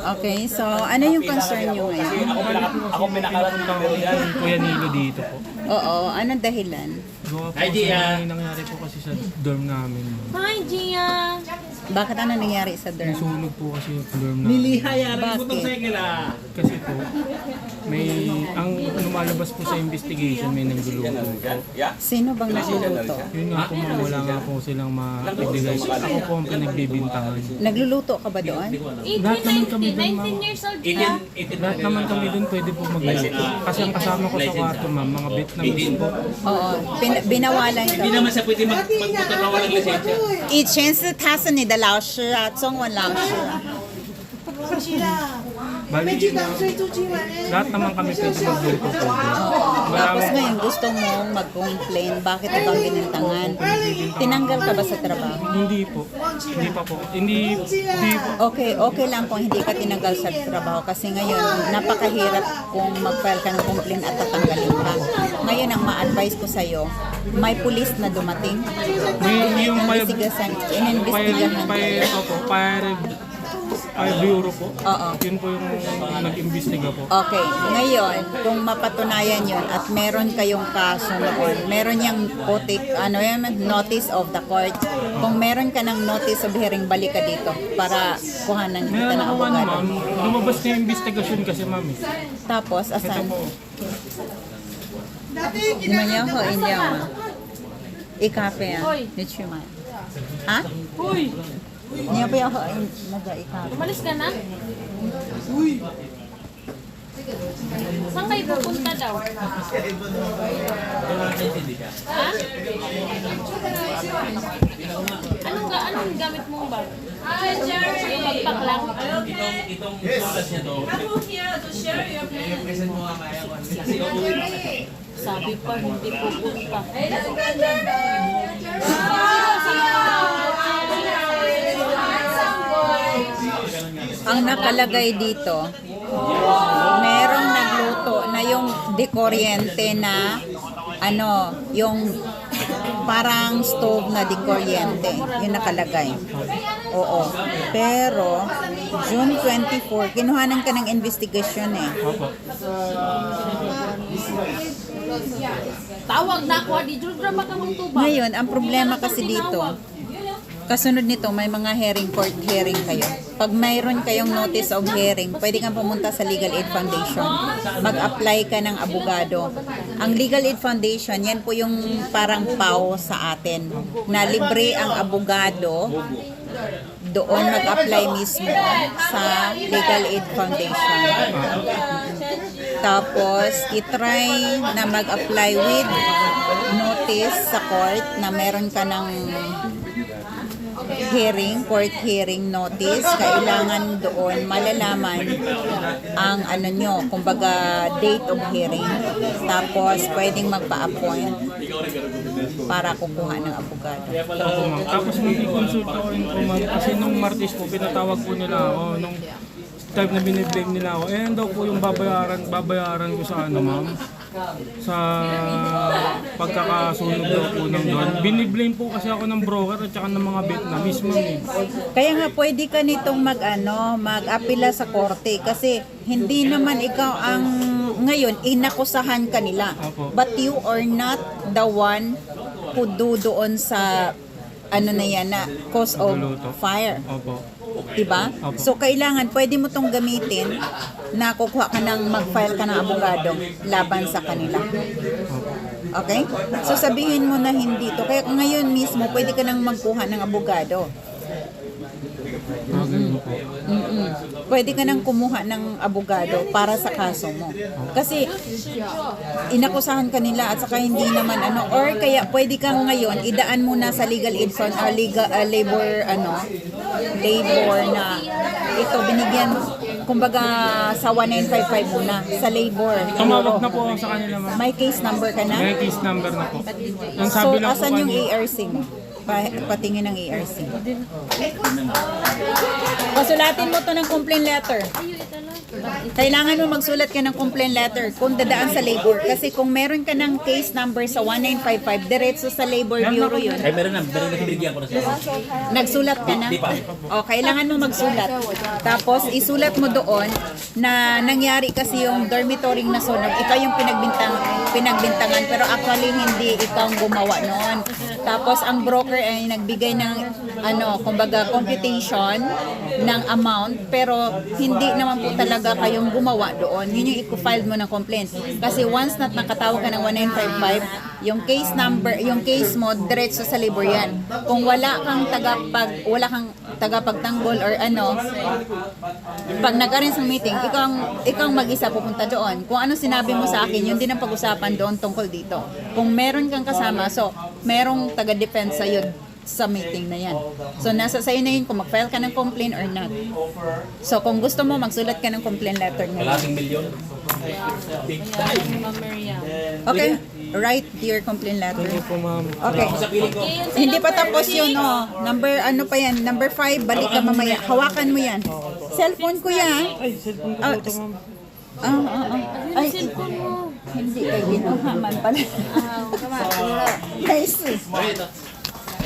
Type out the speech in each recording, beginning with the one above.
Okay, so ano yung concern nyo ngayon? Ako pinakarating ko yan, Kuya Nilo dito po. Oo, anong dahilan? Gawa po kasi may nangyari po kasi sa dorm namin. Hi, Gia! Bakit ano nangyari sa dorm? Nasunog po kasi yung dorm namin. Bakit? Kasi po, may, ang lumalabas po sa investigation, may nagluluto po. Sino bang nagluluto? Yun nga po, ma'am, wala nga po silang maibigay. Ako po ang pinagbibintangan. Nagluluto ka ba doon? 18, Lahat naman kami doon, 19 ma'am. years old ka. Lahat naman kami doon pwede po magluto. Kasi ang kasama ko sa kwarto, ma'am, mga Vietnamese po. Oo, binawalan ka. hindi naman siya pwede magpunta na walang lisensya. 以前是他是你的老师啊，中文老师啊。 Bali, lahat naman kami pwede magluto po. Tapos ngayon gusto mong mag-complain, bakit ibang binintangan? Tinanggal ka ba sa trabaho? Hindi po. Hindi pa po. Hindi po. Okay lang kung hindi ka tinanggal sa trabaho kasi ngayon napakahirap kung mag-file ka ng complaint at tatanggalin ka. Ngayon ang ma-advise ko sa'yo, may pulis na dumating. May yung Inimbestigahan. Bureau po. Oo. Yun po yung nag-imbestiga po. Okay, ngayon, kung mapatunayan yun at meron kayong kaso noon, meron yung notice of the court. Kung meron ka ng notice of hearing, balik ka dito para kuhanan kita Meron ng ako ma'am. abogado. Lumabas na yung investigasyon kasi ma'am. Tapos, Ito asan? po. Gimana ho inyo? Ikape ah. Hoy. Nichuman. Ha? Uy! Niya pa ako nag-ikape. Umalis ka na? Saan kayo pupunta daw? Ha? Anong gamit mong bag? Yung backpack lang? Itong sulat niya to. Present mo nga kaya ko. Kasi uuwi na siya. Sabi pa, hindi pupunta. Ang nakalagay dito, merong nagluto na yung dekuryente na yung parang stove na dekuryente. Yung nakalagay. Oo. Pero, June 24, kinuhanan ka ng investigasyon eh. Opo. Tawag na ako, di dyan graba ka mong tubang. Ngayon, ang problema kasi dito, kasunod nito, may mga court hearing kayo. Pag mayroon kayong notice of hearing, pwede kang pumunta sa Legal Aid Foundation. Mag-apply ka ng abogado. Ang Legal Aid Foundation, yan po yung parang PAO sa atin, na libre ang abogado doon mag-apply mismo sa Legal Aid Foundation. Tapos, itry na mag-apply with notice sa court na meron ka ng court hearing notice. Kailangan doon malalaman ang kumbaga date of hearing. Tapos, pwedeng magpa-appoint para kukuha ng abogado. Opo ma'am. Tapos mag-consult ako rin po ma'am. Kasi nung Martes po, pinatawag po nila ako. Nung time na biniblame nila ako, yan daw po yung babayaran ko sa ma'am. Sa pagkakasunog daw po ng doon. Biniblame po kasi ako ng broker at saka ng mga Vietnamese ma'am eh. Kaya nga pwede ka nitong mag-apila sa korte kasi hindi naman ikaw ang ngayon inakusahan ka nila. Opo. But you are not the one who do doon sa na yan na cause of Nagluluto. fire. Opo. Diba? Opo. So, kailangan, pwede mo tong gamitin na kukuha ka ng mag-file ka ng abogado laban sa kanila. Okay? So, sabihin mo na hindi to. Kaya ngayon mismo, pwede ka nang magkuha ng abogado. Ganun po. Pwede ka nang kumuha ng abogado para sa kaso mo. Kasi, inakusahan ka nila at saka hindi naman or kaya pwede kang ngayon, idaan muna sa legal aid fund, labor na ito binigyan kumbaga sa 1955 muna sa labor. Tumawag na po ako sa kanila ma'am. May case number ka na? May case number na po. Ang So, sabi lang po asan yung kanina, ARC mo? Patingin ng ARC. Pasulatin mo to ng complaint letter. Kailangan mo magsulat ka ng complaint letter kung dadaan sa labor. Kasi kung meron ka ng case number sa 1955, diretso sa labor bureau yun. Ay, meron na binigyan ko na siya. Nagsulat ka na? Di pa. O, kailangan mo magsulat. Tapos, isulat mo doon na nangyari kasi yung dormitory na sunog. Ikaw yung pinagbintangan, pero actually hindi ikaw ang gumawa noon. Tapos, ang broker ay nagbigay ng, kumbaga, computation ng amount, pero hindi naman po talaga kayong gumawa doon. Yun yung i-file mo ng complaint. Kasi once na nakatawag ka ng 1955, yung case number, yung case mo, diretso sa labor yan. Kung wala kang tagapagtanggol or pag nag-arrange ng meeting, ikaw mag-isa pupunta doon. Kung ano sinabi mo sa akin, yun din ang pag-usapan doon tungkol dito. Kung meron kang kasama, so merong taga-defense sa'yo sa meeting na yan. So, nasa sa'yo na yun kung mag-file ka ng complaint or not. So, kung gusto mo, magsulat ka ng complaint letter ngayon. Kalating milyon. Big time. Ma'am Maria. Okay? Write your complaint letter. Thank you po, ma'am. Okay. Sa piling ko. Hindi pa tapos yun, oh. Number, pa yan? Number 5, balik ka mamaya. Hawakan mo yan. Cellphone ko yan. Ay, cellphone ko Ah, po ito, ma'am. Ay, Cellphone mo. hindi kay ginuhaman pala. Nice.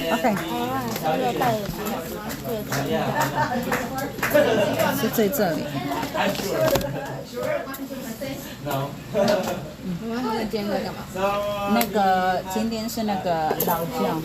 Okay. So. Nag, 今天是那个老姜。